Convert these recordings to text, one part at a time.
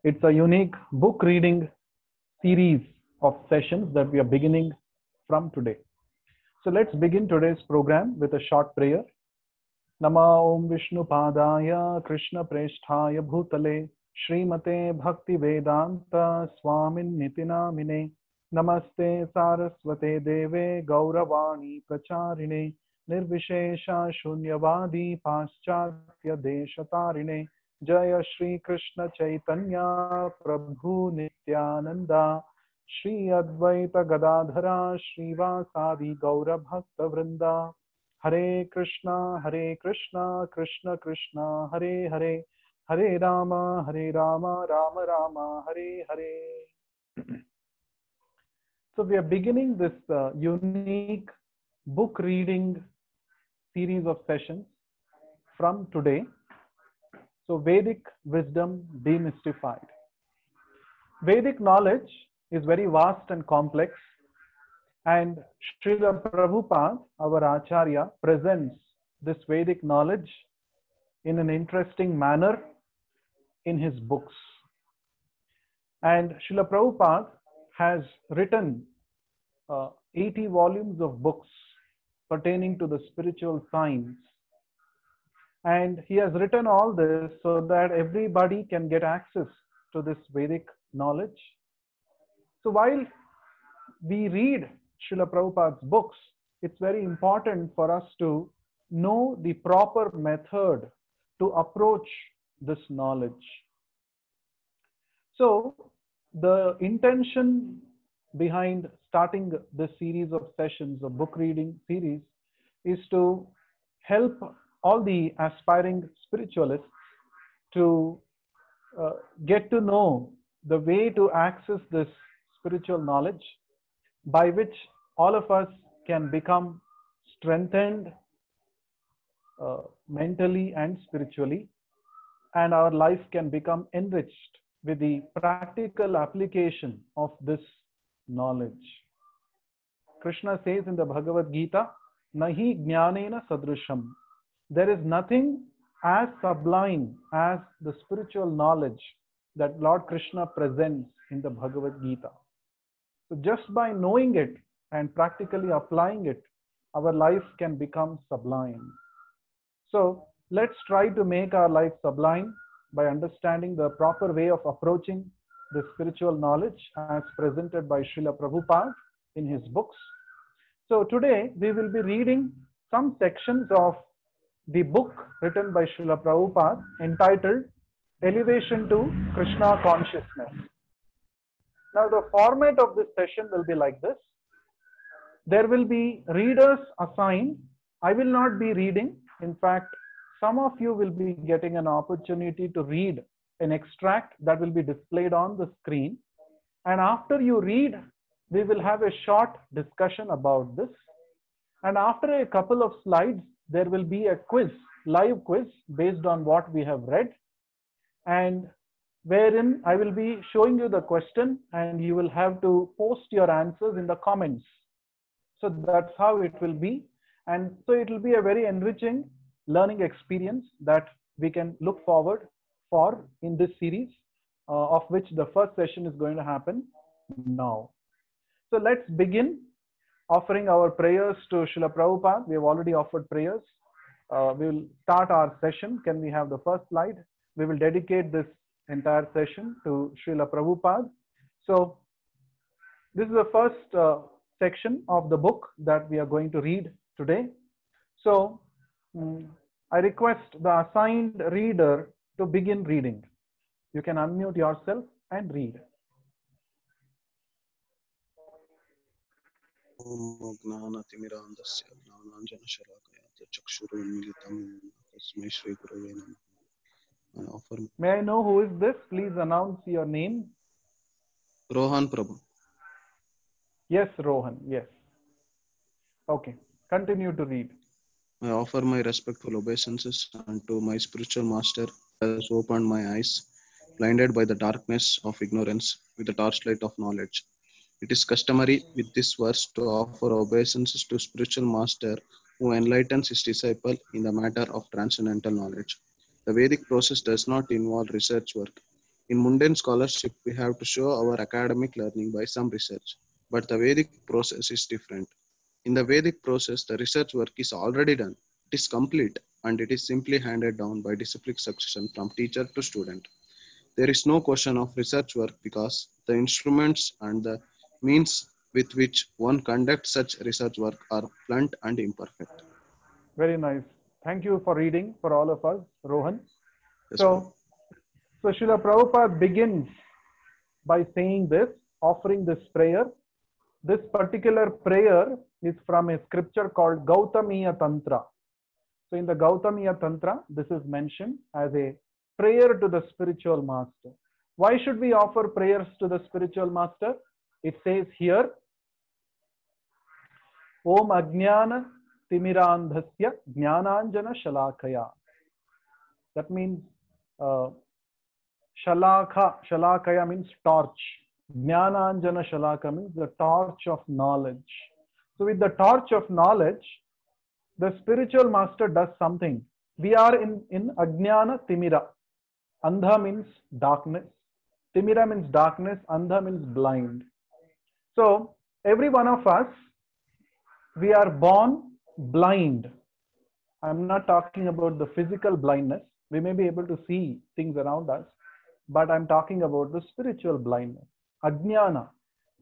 It's a unique book reading series of sessions that we are beginning from today. So let's begin today's program with a short prayer. Nama Om Vishnu Padaya Krishna Preshthaya Bhutale Srimate Bhakti Vedanta Swamin Nitinamine Namaste Saraswate Deve Gauravani Pracharine Nirvishesha Shunyavadi Paschatya Deshatarine Jaya Shri Krishna Chaitanya Prabhu Nityananda Shri Advaita Gadadhara Srivasadi Gaura Bhakta Vrinda Hare Krishna, Krishna Krishna, Hare Hare, Hare Rama, Rama Rama, Hare Hare. So we are beginning this unique book reading series of sessions from today. So Vedic wisdom demystified. Vedic knowledge is very vast and complex, and Srila Prabhupada, our Acharya, presents this Vedic knowledge in an interesting manner in his books. And Srila Prabhupada has written 80 volumes of books pertaining to the spiritual science. And he has written all this so that everybody can get access to this Vedic knowledge. So while we read Srila Prabhupada's books, it's very important for us to know the proper method to approach this knowledge. So the intention behind starting this series of sessions, of book reading series, is to help all the aspiring spiritualists to get to know the way to access this spiritual knowledge, by which all of us can become strengthened mentally and spiritually, and our life can become enriched with the practical application of this knowledge. Krishna says in the Bhagavad Gita, Nahi jnanena sadrusham. There is nothing as sublime as the spiritual knowledge that Lord Krishna presents in the Bhagavad Gita. So just by knowing it and practically applying it, our life can become sublime. So let's try to make our life sublime by understanding the proper way of approaching the spiritual knowledge as presented by Srila Prabhupada in his books. So today we will be reading some sections of the book written by Srila Prabhupada entitled Elevation to Krishna Consciousness. Now the format of this session will be like this. There will be readers assigned. I will not be reading. In fact, some of you will be getting an opportunity to read an extract that will be displayed on the screen. And after you read, we will have a short discussion about this. And after a couple of slides, there will be a quiz, live quiz based on what we have read, and wherein I will be showing you the question and you will have to post your answers in the comments. So that's how it will be. And so it will be a very enriching learning experience that we can look forward for in this series, of which the first session is going to happen now. So let's begin offering our prayers to Srila Prabhupada. We have already offered prayers. We will start our session. Can we have the first slide? We will dedicate this entire session to Srila Prabhupada. So this is the first section of the book that we are going to read today. So I request the assigned reader to begin reading. You can unmute yourself and read. May I know who is this? Please announce your name. Rohan Prabhu. Yes, Rohan. Yes. Okay. Continue to read. I offer my respectful obeisances unto my spiritual master who has opened my eyes, blinded by the darkness of ignorance with the torchlight of knowledge. It is customary with this verse to offer obeisances to spiritual master who enlightens his disciple in the matter of transcendental knowledge. The Vedic process does not involve research work. In mundane scholarship, we have to show our academic learning by some research, but the Vedic process is different. In the Vedic process, the research work is already done, it is complete, and it is simply handed down by disciplic succession from teacher to student. There is no question of research work because the instruments and the means with which one conducts such research work are blunt and imperfect. Very nice. Thank you for reading for all of us, Rohan. Yes, Prabhu. So Srila Prabhupada begins by saying this, offering this prayer. This particular prayer is from a scripture called Gautamiya Tantra. So in the Gautamiya Tantra, this is mentioned as a prayer to the spiritual master. Why should we offer prayers to the spiritual master? It says here, Om Ajnana Timirandhasya Jnananjana Shalakaya. That means Shalakaya means torch. Jnananjana Shalaka means the torch of knowledge. So with the torch of knowledge, the spiritual master does something. We are in Ajnana Timira. Andha means darkness. Timira means darkness. Andha means blind. So every one of us, we are born blind. I'm not talking about the physical blindness. We may be able to see things around us, but I'm talking about the spiritual blindness. Ajnana,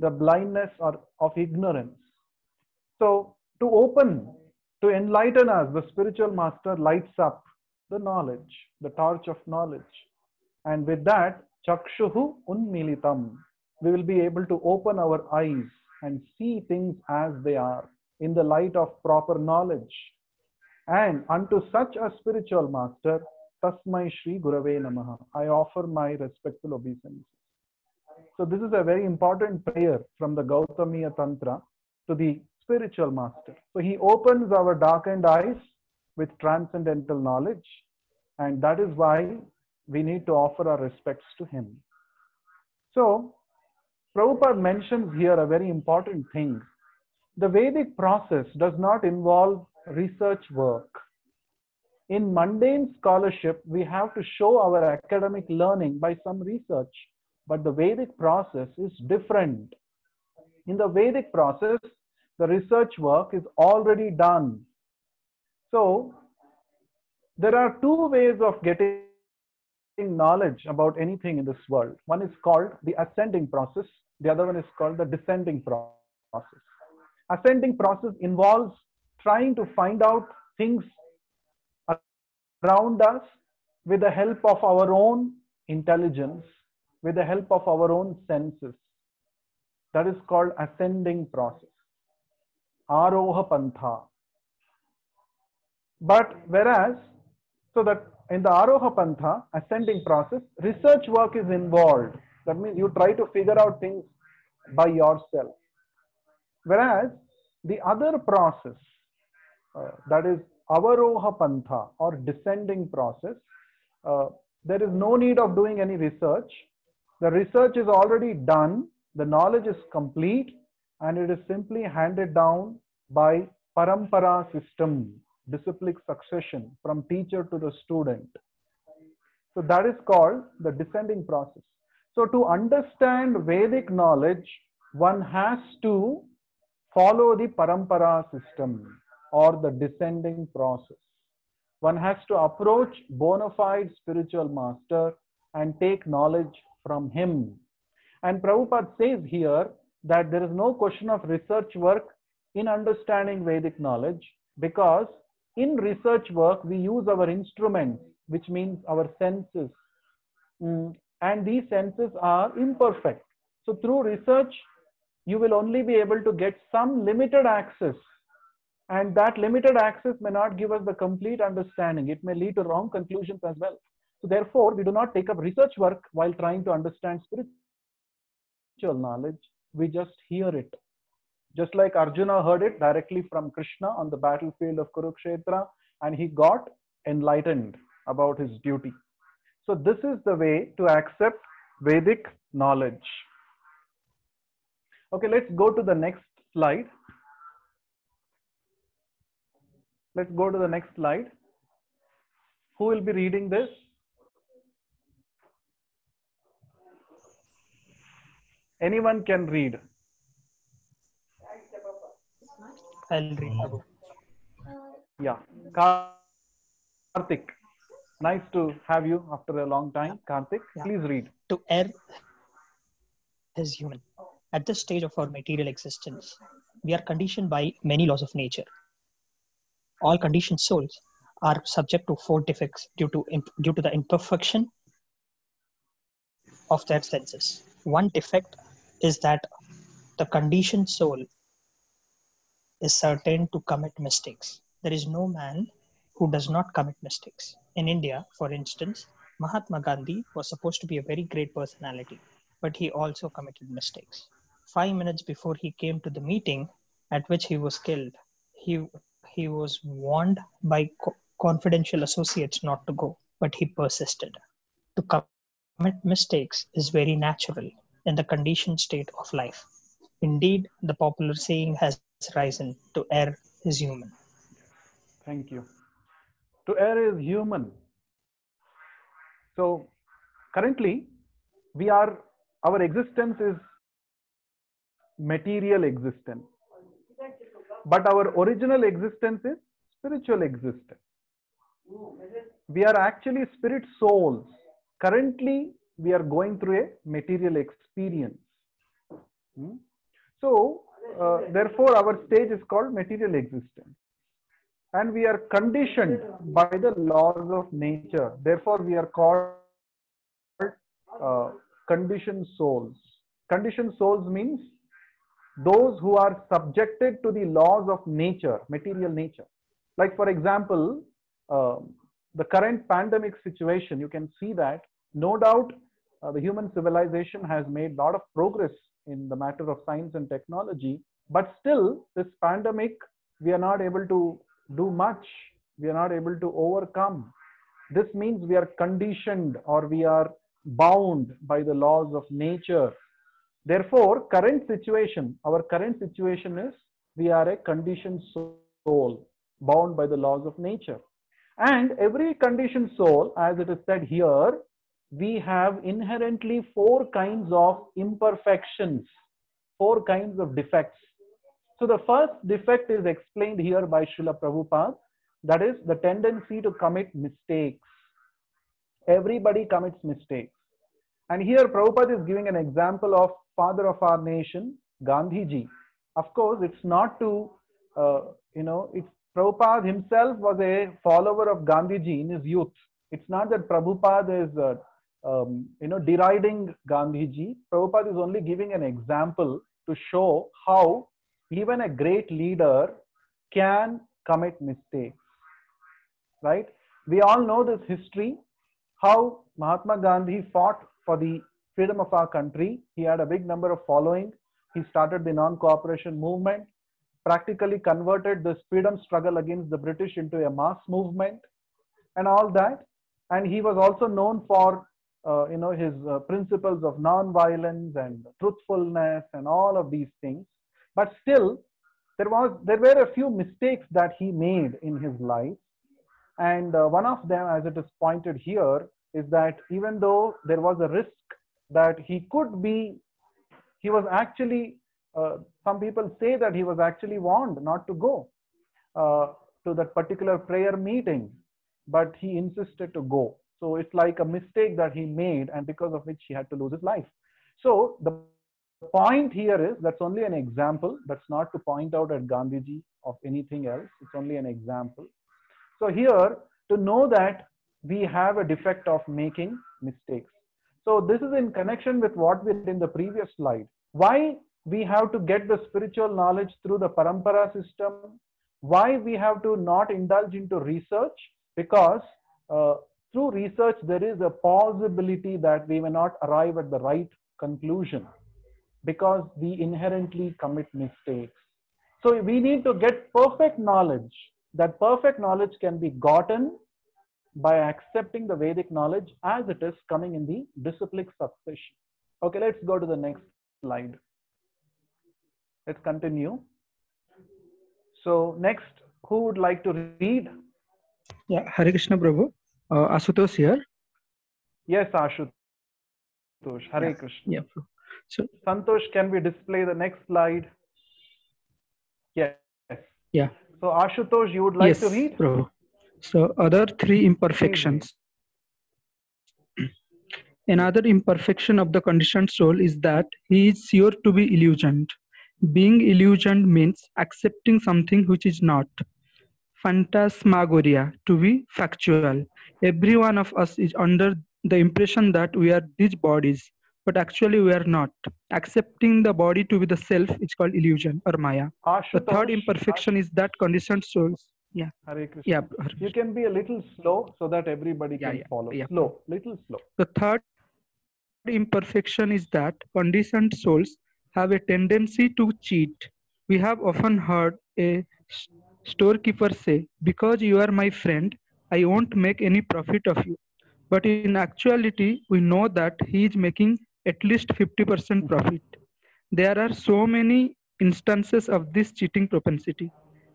the blindness of ignorance. So to enlighten us, the spiritual master lights up the knowledge, the torch of knowledge. And with that, chakshuhu unmilitam, we will be able to open our eyes and see things as they are in the light of proper knowledge. And unto such a spiritual master, Tasmai Shri Gurave Namaha, I offer my respectful obeisances. So this is a very important prayer from the Gautamiya Tantra to the spiritual master. So he opens our darkened eyes with transcendental knowledge, and that is why we need to offer our respects to him. So Prabhupada mentions here a very important thing. The Vedic process does not involve research work. In mundane scholarship, we have to show our academic learning by some research, but the Vedic process is different. In the Vedic process, the research work is already done. So there are two ways of getting knowledge about anything in this world. One is called the ascending process. The other one is called the descending process. Ascending process involves trying to find out things around us with the help of our own intelligence, with the help of our own senses. That is called ascending process. Aroha Pantha. But whereas, so that in the Aroha Pantha, ascending process, research work is involved. That means you try to figure out things by yourself. Whereas the other process, that is Avaroha Pantha or descending process, there is no need of doing any research. The research is already done, the knowledge is complete, and it is simply handed down by parampara system, disciplic succession from teacher to the student. So that is called the descending process. So to understand Vedic knowledge, one has to follow the parampara system or the descending process. One has to approach bona fide spiritual master and take knowledge from him. And Prabhupada says here that there is no question of research work in understanding Vedic knowledge, because in research work we use our instruments, which means our senses. And these senses are imperfect. So through research, you will only be able to get some limited access. And that limited access may not give us the complete understanding. It may lead to wrong conclusions as well. So therefore, we do not take up research work while trying to understand spiritual knowledge. We just hear it. Just like Arjuna heard it directly from Krishna on the battlefield of Kurukshetra, and he got enlightened about his duty. So this is the way to accept Vedic knowledge. Okay, let's go to the next slide. Let's go to the next slide. Who will be reading this? Anyone can read. I'll read, Prabhu. Yeah. Karthik. Nice to have you after a long time. Karthik, Yeah. please read. To err is human. At this stage of our material existence, we are conditioned by many laws of nature. All conditioned souls are subject to four defects due to the imperfection of their senses. One defect is that the conditioned soul is certain to commit mistakes. There is no man who does not commit mistakes. In India, for instance, Mahatma Gandhi was supposed to be a very great personality, but he also committed mistakes. 5 minutes before he came to the meeting at which he was killed, he, he was warned by confidential associates not to go, but he persisted. To commit mistakes is very natural in the conditioned state of life. Indeed, the popular saying has risen to err is human. Thank you. To err is human. So currently, our existence is material existence. But our original existence is spiritual existence. We are actually spirit souls. Currently, we are going through a material experience. So, therefore, our stage is called material existence. And we are conditioned by the laws of nature. Therefore, we are called conditioned souls. Conditioned souls means those who are subjected to the laws of nature, material nature. Like, for example, the current pandemic situation, you can see that no doubt the human civilization has made a lot of progress in the matter of science and technology, but still this pandemic, we are not able to do much. We are not able to overcome. This means we are conditioned or we are bound by the laws of nature. Therefore, our current situation is we are a conditioned soul bound by the laws of nature. And every conditioned soul, as it is said here, we have inherently four kinds of imperfections, four kinds of defects. So the first defect is explained here by Srila Prabhupada, that is the tendency to commit mistakes. Everybody commits mistakes. And here Prabhupada is giving an example of father of our nation, Gandhiji. Of course, it's not to, Prabhupada himself was a follower of Gandhiji in his youth. It's not that Prabhupada is, deriding Gandhiji. Prabhupada is only giving an example to show how even a great leader can commit mistakes, right? We all know this history, how Mahatma Gandhi fought for the freedom of our country. He had a big number of following. He started the non-cooperation movement, practically converted this freedom struggle against the British into a mass movement and all that. And he was also known for his principles of non-violence and truthfulness and all of these things. But still, there were a few mistakes that he made in his life. And one of them, as it is pointed here, is that even though there was a risk that he was actually, some people say that he was actually warned not to go to that particular prayer meeting, but he insisted to go. So it's like a mistake that he made, and because of which he had to lose his life. So the point here is, that's only an example. That's not to point out at Gandhiji of anything else. It's only an example. So here, to know that we have a defect of making mistakes. So this is in connection with what we did in the previous slide. Why we have to get the spiritual knowledge through the parampara system? Why we have to not indulge into research? Because through research, there is a possibility that we may not arrive at the right conclusion because we inherently commit mistakes. So we need to get perfect knowledge. That perfect knowledge can be gotten by accepting the Vedic knowledge as it is coming in the disciplic succession. Okay, let's go to the next slide. Let's continue. So next, who would like to read? Yeah, Hare Krishna Prabhu. Asutosh here. Yes, Ashutosh. Hare Krishna. Yeah. So Santosh, can we display the next slide? Yes. yeah, So Ashutosh, you would like yes, to read? Prabhu. So other three Please read. imperfections. Yes. Another imperfection of the conditioned soul is that he is sure to be illusioned. Being illusioned means accepting something which is not. Phantasmagoria, to be factual. Every one of us is under the impression that we are these bodies, but actually we are not. Accepting the body to be the self is called illusion or Maya. The third Ashutosh, imperfection is that conditioned souls. Yeah, Hare yeah, Krishna. You can be a little slow so that everybody yeah, can yeah, follow. yeah. Slow, little slow. The third imperfection is that conditioned souls have a tendency to cheat. We have often heard a storekeeper say, "Because you are my friend, I won't make any profit of you." But in actuality, we know that he is making at least 50% profit. There are so many instances of this cheating propensity.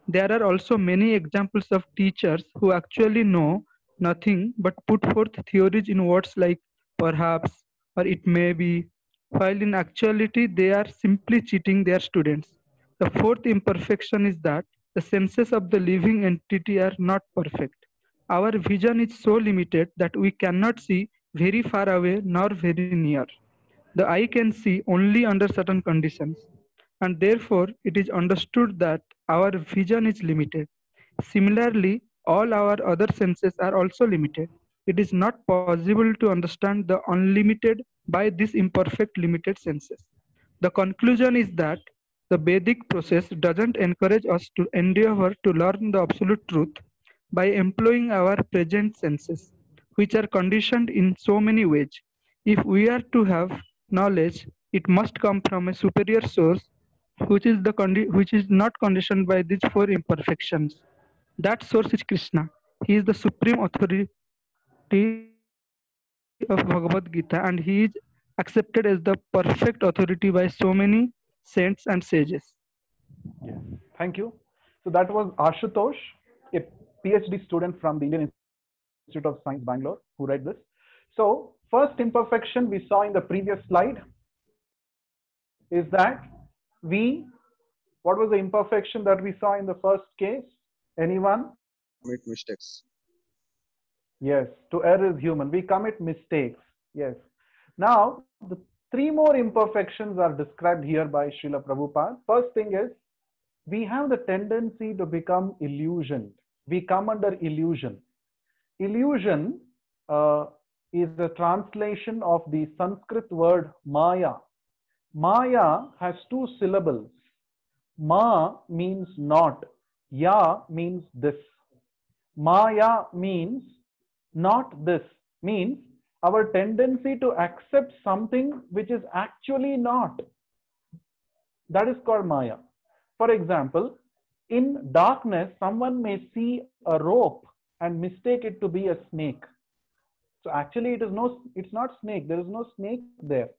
There are also many examples of teachers who actually know nothing but put forth theories in words like perhaps or it may be, while in actuality they are simply cheating their students. The fourth imperfection is that the senses of the living entity are not perfect. Our vision is so limited that we cannot see very far away nor very near. The eye can see only under certain conditions, and therefore it is understood that our vision is limited. Similarly, all our other senses are also limited. It is not possible to understand the unlimited by these imperfect limited senses. The conclusion is that the Vedic process doesn't encourage us to endeavor to learn the absolute truth by employing our present senses, which are conditioned in so many ways. If we are to have knowledge, it must come from a superior source which is not conditioned by these four imperfections. That source is Krishna. He is the supreme authority of Bhagavad Gita and he is accepted as the perfect authority by so many saints and sages. Yes. Thank you. So that was Ashutosh, a PhD student from the Indian Institute of Science, Bangalore, who read this. So first imperfection we saw in the previous slide is that we, what was the imperfection that we saw in the first case? Anyone? Commit mistakes. Yes, to err is human. We commit mistakes. Yes. Now, the three more imperfections are described here by Srila Prabhupada. First thing is, we have the tendency to become illusioned. We come under illusion. Illusion is a translation of the Sanskrit word Maya. Maya has two syllables. Ma means not. Ya means this. Maya means not this. Means our tendency to accept something which is actually not. That is called Maya. For example, in darkness, someone may see a rope and mistake it to be a snake. So actually, it's not snake. There is no snake there.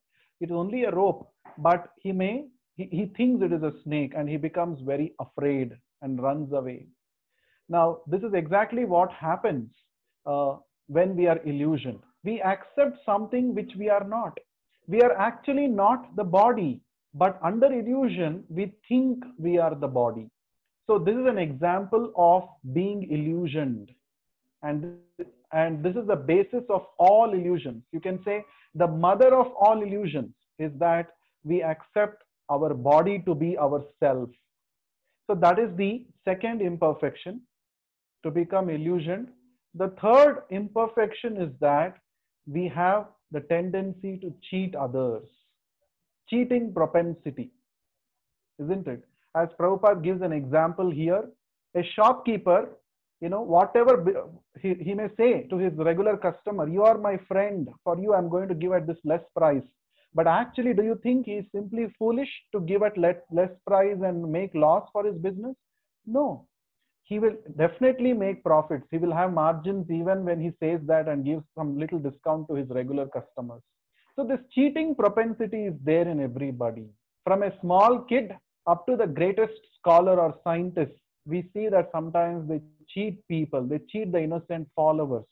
It is only a rope. But he thinks it is a snake and he becomes very afraid and runs away. Now, this is exactly what happens when we are illusioned. We accept something which we are not. We are actually not the body, but under illusion, we think we are the body. So this is an example of being illusioned. And this is the basis of all illusions. You can say the mother of all illusions is that we accept our body to be ourself. So that is the second imperfection, to become illusioned. The third imperfection is that we have the tendency to cheat others. Cheating propensity, isn't it? As Prabhupada gives an example here, a shopkeeper, whatever he may say to his regular customer, you are my friend, for you I'm going to give at this less price. But actually, do you think he is simply foolish to give at less price and make loss for his business? No. He will definitely make profits. He will have margins even when he says that and gives some little discount to his regular customers. So this cheating propensity is there in everybody. From a small kid up to the greatest scholar or scientist, we see that sometimes they cheat people, they cheat the innocent followers.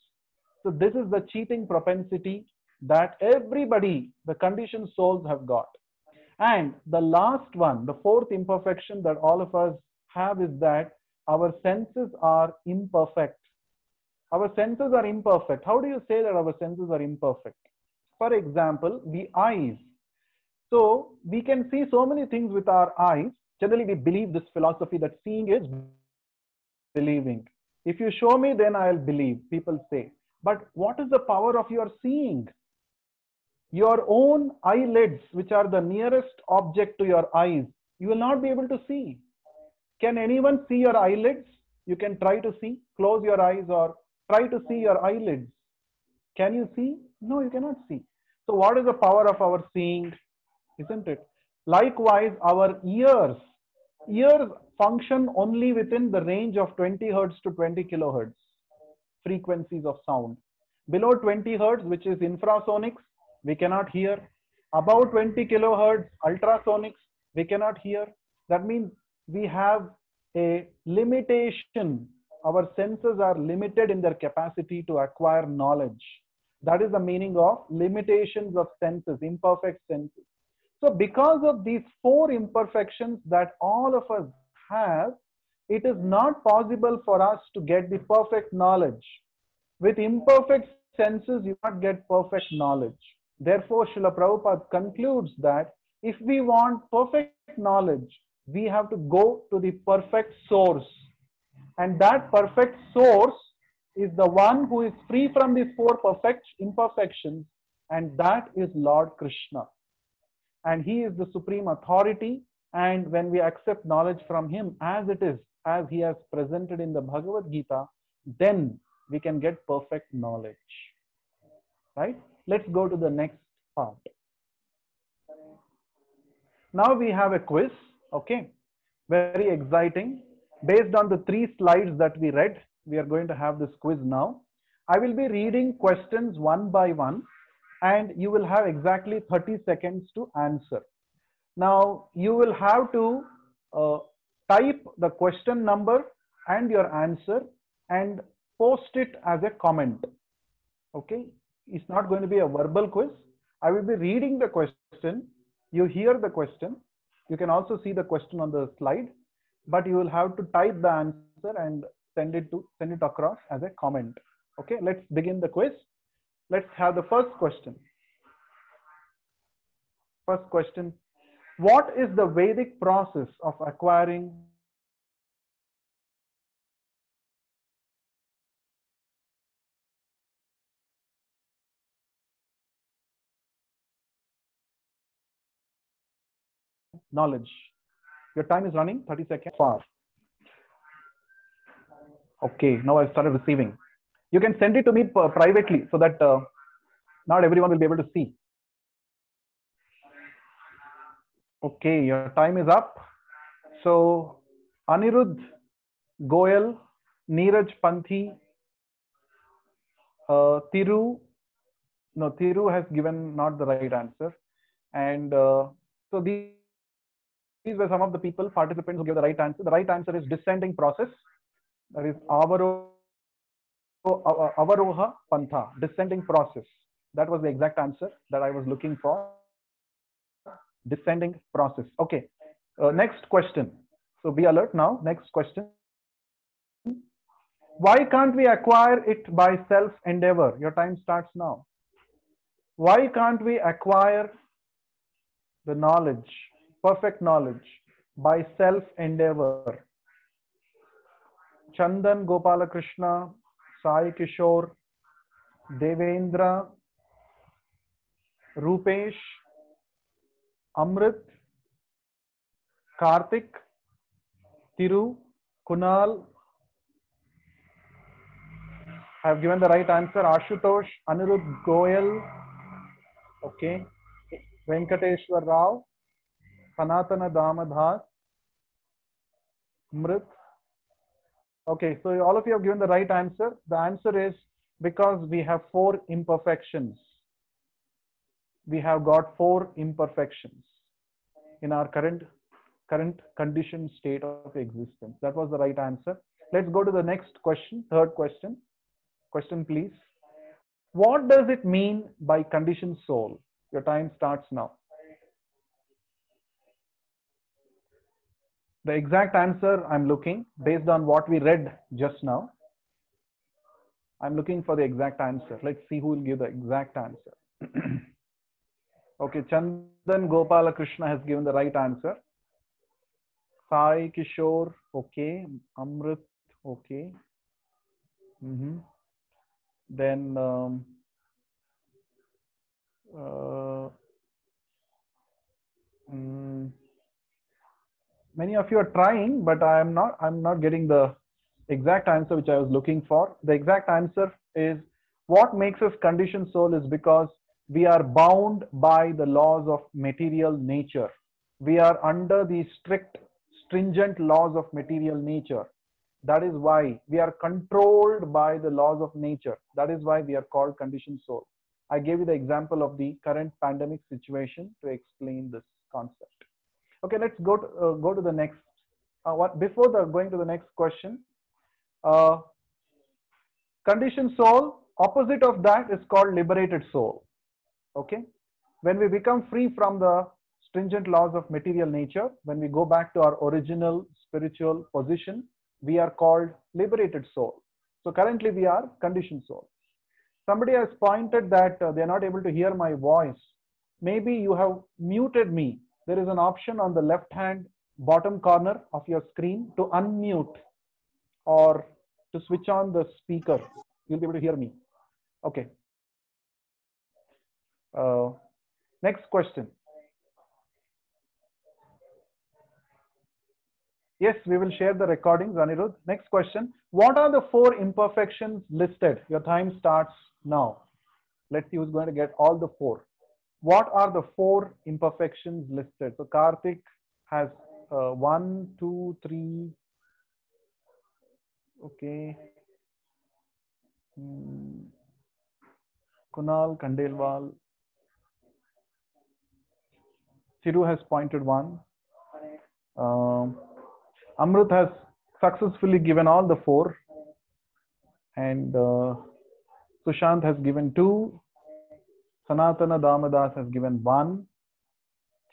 So this is the cheating propensity that everybody, the conditioned souls, have got. And the last one, the fourth imperfection that all of us have, is that our senses are imperfect. Our senses are imperfect. How do you say that our senses are imperfect? For example, the eyes. So we can see so many things with our eyes. Generally, we believe this philosophy that seeing is believing. If you show me, then I'll believe, people say. But what is the power of your seeing? Your own eyelids, which are the nearest object to your eyes, you will not be able to see. Can anyone see your eyelids? You can try to see. Close your eyes or try to see your eyelids. Can you see? No, you cannot see. So what is the power of our seeing? Isn't it? Likewise, our ears. Ears function only within the range of 20 hertz to 20 kilohertz frequencies of sound. Below 20 hertz, which is infrasonics, we cannot hear. Above 20 kilohertz, ultrasonics, we cannot hear. That means we have a limitation. Our senses are limited in their capacity to acquire knowledge. That is the meaning of limitations of senses, imperfect senses. So because of these four imperfections that all of us have, it is not possible for us to get the perfect knowledge. With imperfect senses, you cannot get perfect knowledge. Therefore, Srila Prabhupada concludes that if we want perfect knowledge, we have to go to the perfect source. And that perfect source is the one who is free from these four perfect imperfections, and that is Lord Krishna. And he is the supreme authority, and when we accept knowledge from him as it is, as he has presented in the Bhagavad Gita, then we can get perfect knowledge. Right? Let's go to the next part. Now we have a quiz, okay? Very exciting. Based on the 3 slides that we read, we are going to have this quiz now. I will be reading questions one by one, and you will have exactly 30 seconds to answer. Now, you will have to type the question number and your answer and post it as a comment. Okay? It's not going to be a verbal quiz. I will be reading the question. You hear the question. You can also see the question on the slide, but you will have to type the answer and send it across as a comment. Okay, let's begin the quiz. Let's have the first question. First question. What is the Vedic process of acquiring knowledge? Your time is running, 30 seconds. Far. Okay, now I've started receiving. You can send it to me privately so that not everyone will be able to see. Okay, your time is up. So, Anirudh Goyal, Neeraj Panthi, Thiru has given not the right answer. And so these were some of the people, participants who gave the right answer. The right answer is descending process. That is Avaroha Pantha, descending process. That was the exact answer that I was looking for. Descending process. Okay. Next question. So be alert now. Next question. Why can't we acquire it by self-endeavor? Your time starts now. Why can't we acquire the knowledge, perfect knowledge, by self-endeavor? Chandan Gopalakrishna, Sai Kishore, Devendra, Rupesh, Amrit, Karthik, Thiru, Kunal have given the right answer. Ashutosh, Anirudh Goyal, okay, Venkateshwar Rao, Sanatana Damadhas, Amrit. Okay, so all of you have given the right answer. The answer is because we have 4 imperfections. We have got 4 imperfections in our current conditioned state of existence. That was the right answer. Let's go to the next question, third question. Question, please. What does it mean by conditioned soul? Your time starts now. The exact answer I'm looking based on what we read just now. I'm looking for the exact answer. Let's see who will give the exact answer. Okay, Chandan Gopala Krishna has given the right answer. Sai Kishore, okay. Amrit, okay. Then many of you are trying, but I'm not getting the exact answer which I was looking for. The exact answer is what makes us conditioned soul is because we are bound by the laws of material nature. We are under the stringent laws of material nature. That is why we are controlled by the laws of nature. That is why we are called conditioned soul. I gave you the example of the current pandemic situation to explain this concept. Okay, let's go to the next. Before going to the next question, conditioned soul, opposite of that is called liberated soul. Okay, when we become free from the stringent laws of material nature, when we go back to our original spiritual position, we are called liberated soul. So currently we are conditioned soul. Somebody has pointed that they are not able to hear my voice. Maybe you have muted me. There is an option on the left hand bottom corner of your screen to unmute or to switch on the speaker. You'll be able to hear me. Okay. Next question. Yes, we will share the recordings, Anirudh. Next question. What are the 4 imperfections listed? Your time starts now. Let's see who's going to get all the 4. What are the 4 imperfections listed? So Karthik has 1, 2, 3. Okay. Kunal Khandelwal. Chiru has pointed 1. Amrut has successfully given all the 4. And Sushant has given 2. Sanatana Damadas has given 1.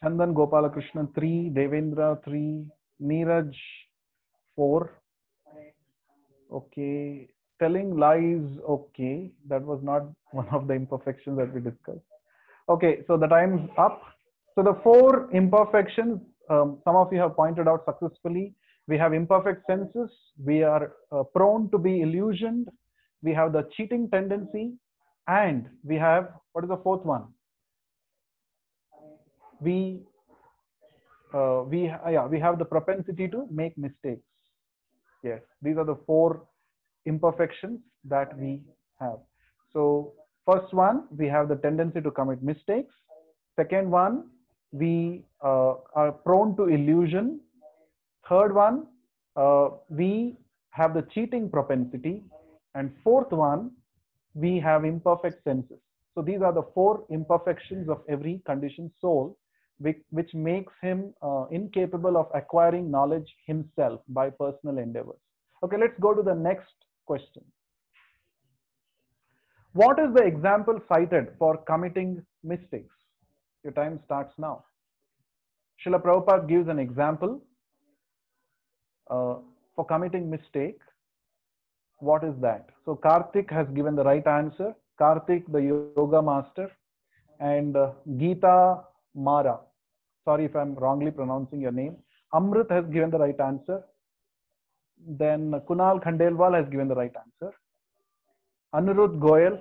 Chandan Gopalakrishnan 3. Devendra 3. Neeraj 4. Okay. Telling lies. Okay. That was not one of the imperfections that we discussed. Okay. So the time's up. So the 4 imperfections, some of you have pointed out successfully. We have imperfect senses. We are prone to be illusioned. We have the cheating tendency. And we have, what is the 4th one? We have the propensity to make mistakes. Yes, these are the 4 imperfections that we have. So first one, we have the tendency to commit mistakes. Second one, we are prone to illusion. Third one, we have the cheating propensity. And 4th one, we have imperfect senses. So these are the 4 imperfections of every conditioned soul, which makes him incapable of acquiring knowledge himself by personal endeavors. Okay, let's go to the next question. What is the example cited for committing mistakes? Your time starts now. Srila Prabhupada gives an example for committing mistake. What is that? So Karthik has given the right answer. Karthik, the yoga master, and Geeta Mara. Sorry if I'm wrongly pronouncing your name. Amrit has given the right answer. Then Kunal Khandelwal has given the right answer. Anirudh Goyal,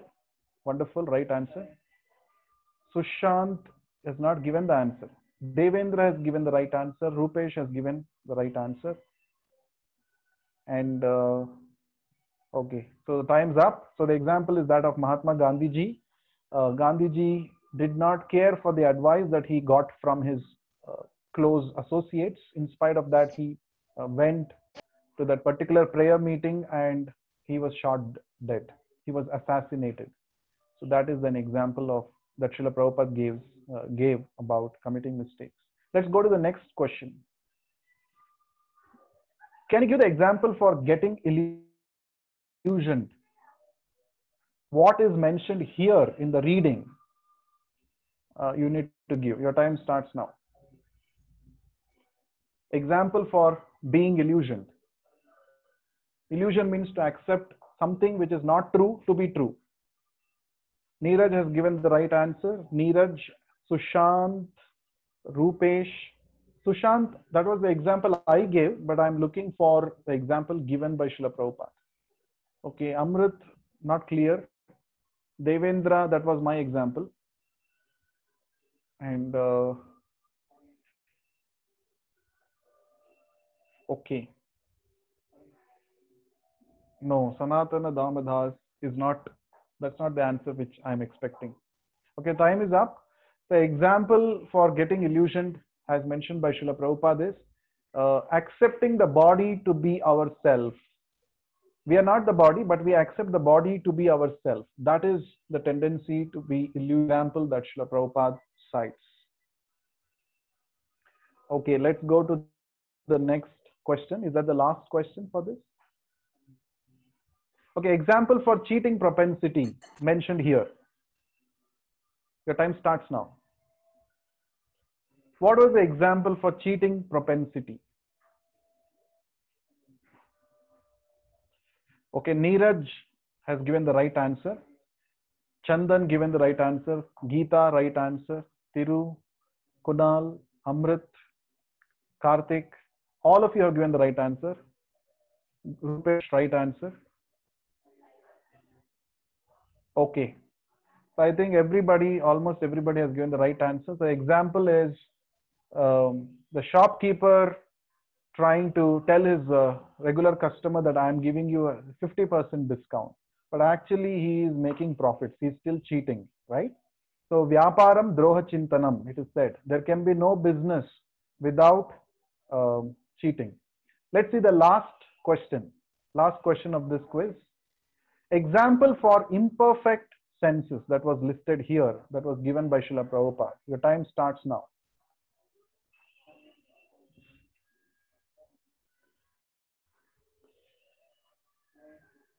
wonderful, right answer. Sushant has not given the answer. Devendra has given the right answer. Rupesh has given the right answer. And okay, so the time's up. So the example is that of Mahatma Gandhi ji. Gandhi ji did not care for the advice that he got from his close associates. In spite of that, he went to that particular prayer meeting and he was shot dead. He was assassinated. So that is an example of that Srila Prabhupada gave about committing mistakes. Let's go to the next question. Can you give the example for getting illusioned? what is mentioned here in the reading, you need to give. Your time starts now. Example for being illusioned. Illusion means to accept something which is not true to be true. Neeraj has given the right answer. Neeraj, Sushant, Rupesh. Sushant, that was the example I gave, but I'm looking for the example given by Srila Prabhupada. Okay, Amrit, not clear. Devendra, that was my example. And okay. No, Sanatana Damadas is not, that's not the answer which I'm expecting. Okay, time is up. The example for getting illusioned, as mentioned by Srila Prabhupada, is accepting the body to be ourself. We are not the body, but we accept the body to be ourself. That is the tendency to be example that Srila Prabhupada cites. Okay, let's go to the next question. Is that the last question for this? Okay, example for cheating propensity mentioned here. Your time starts now. What was the example for cheating propensity? Okay, Neeraj has given the right answer. Chandan given the right answer. Geeta, right answer. Thiru, Kunal, Amrit, Karthik, all of you have given the right answer. Rupesh, right answer. Okay. So I think everybody, almost everybody has given the right answer. The example is the shopkeeper trying to tell his regular customer that I am giving you a 50% discount, but actually he is making profits. He's still cheating, right? So Vyaparam Droha Chintanam, it is said. There can be no business without cheating. Let's see the last question of this quiz. Example for imperfect senses that was listed here, that was given by Srila Prabhupada. Your time starts now.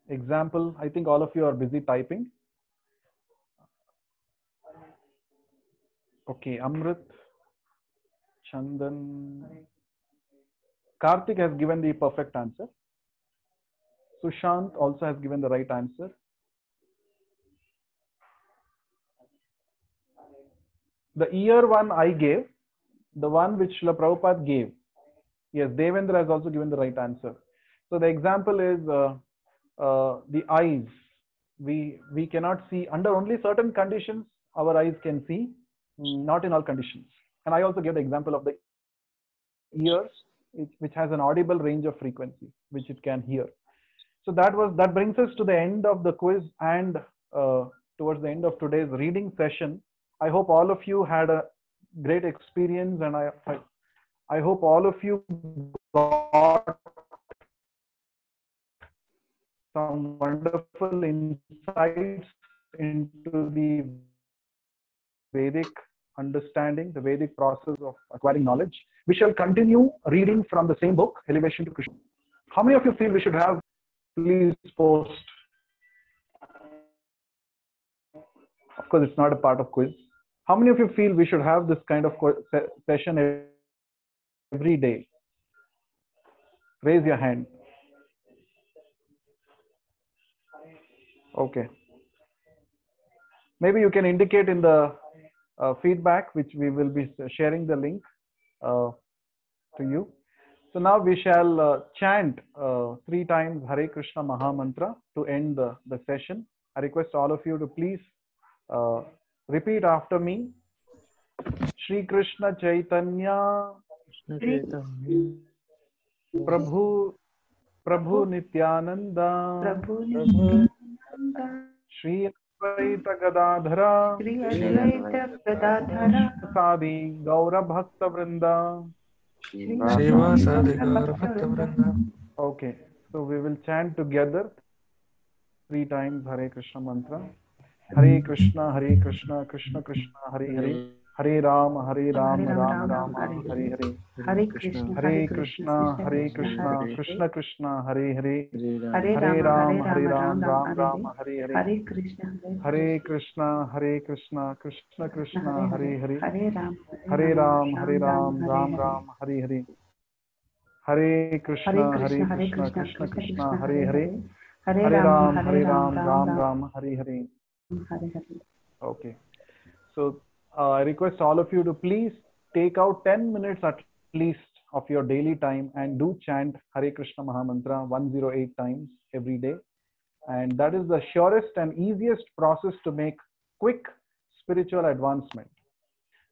Example, I think all of you are busy typing. Okay, Amrit, Chandan, Karthik has given the perfect answer. Sushant also has given the right answer. The year one I gave, the one which Srila Prabhupada gave. Yes, Devendra has also given the right answer. So the example is the eyes. We cannot see under only certain conditions. Our eyes can see, not in all conditions. And I also gave the example of the ears, which has an audible range of frequency, which it can hear. So that brings us to the end of the quiz and towards the end of today's reading session. I hope all of you had a great experience, and I hope all of you got some wonderful insights into the Vedic understanding, the Vedic process of acquiring knowledge. We shall continue reading from the same book, Elevation to Krishna. How many of you feel we should have, please post. Of course, it's not a part of quiz. How many of you feel we should have this kind of session every day? Raise your hand. Okay. Maybe you can indicate in the feedback, which we will be sharing the link to you. So now we shall chant 3 times Hare Krishna Maha Mantra to end the session. I request all of you to please repeat after me. Shri Krishna Chaitanya Prabhu Nityananda Shri Advaita Gadadhara Sadi Gaura Bhakta Vrinda. Okay, so we will chant together 3 times Hare Krishna mantra. Hare Krishna, Krishna Krishna, Hare Hare, Hare Ram, Hare Ram Ram, Ram, Hare Hare Hare. Hare. Hare Krishna, Hare Krishna, Hare Krishna, Krishna, Hare Krishna Krishna, Hare Hare. Hare Hare Rama, Ram, Ram Ram Hare. Hare Hare. Hare Krishna, Hare Krishna, Hare Krishna, Krishna Krishna, Hare Hare. Hare Ram, Hare Ram, Ram Ram Hare. Hare Hare. Hare Krishna, Hare Hare Krishna, Krishna, Krishna Krishna Krishna, Krishna, Hare Hare Hare. Hare. Hare Hare Ram, Ram, Ram Hare Hare. Hare Hare. Okay. So I request all of you to please take out 10 minutes at least of your daily time and do chant Hare Krishna Mahamantra 108 times every day. And that is the surest and easiest process to make quick spiritual advancement.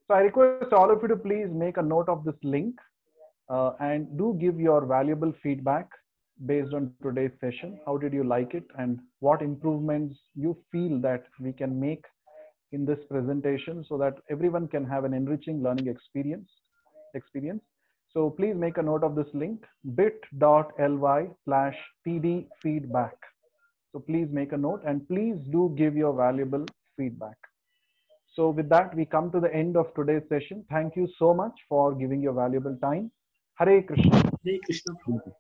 So I request all of you to please make a note of this link and do give your valuable feedback based on today's session. How did you like it and what improvements you feel that we can make in this presentation so that everyone can have an enriching learning experience. So please make a note of this link, bit.ly/td feedback. So please make a note and please do give your valuable feedback. So with that, we come to the end of today's session. Thank you so much for giving your valuable time. Hare Krishna. Hare Krishna Prabhu.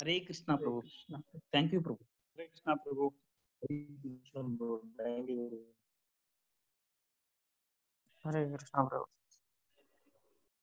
Hare Krishna Prabhu. Thank you, Prabhu. Hare Krishna Prabhu. Hare Krishna Prabhu. Thank you. Hare Krishna Prabhu.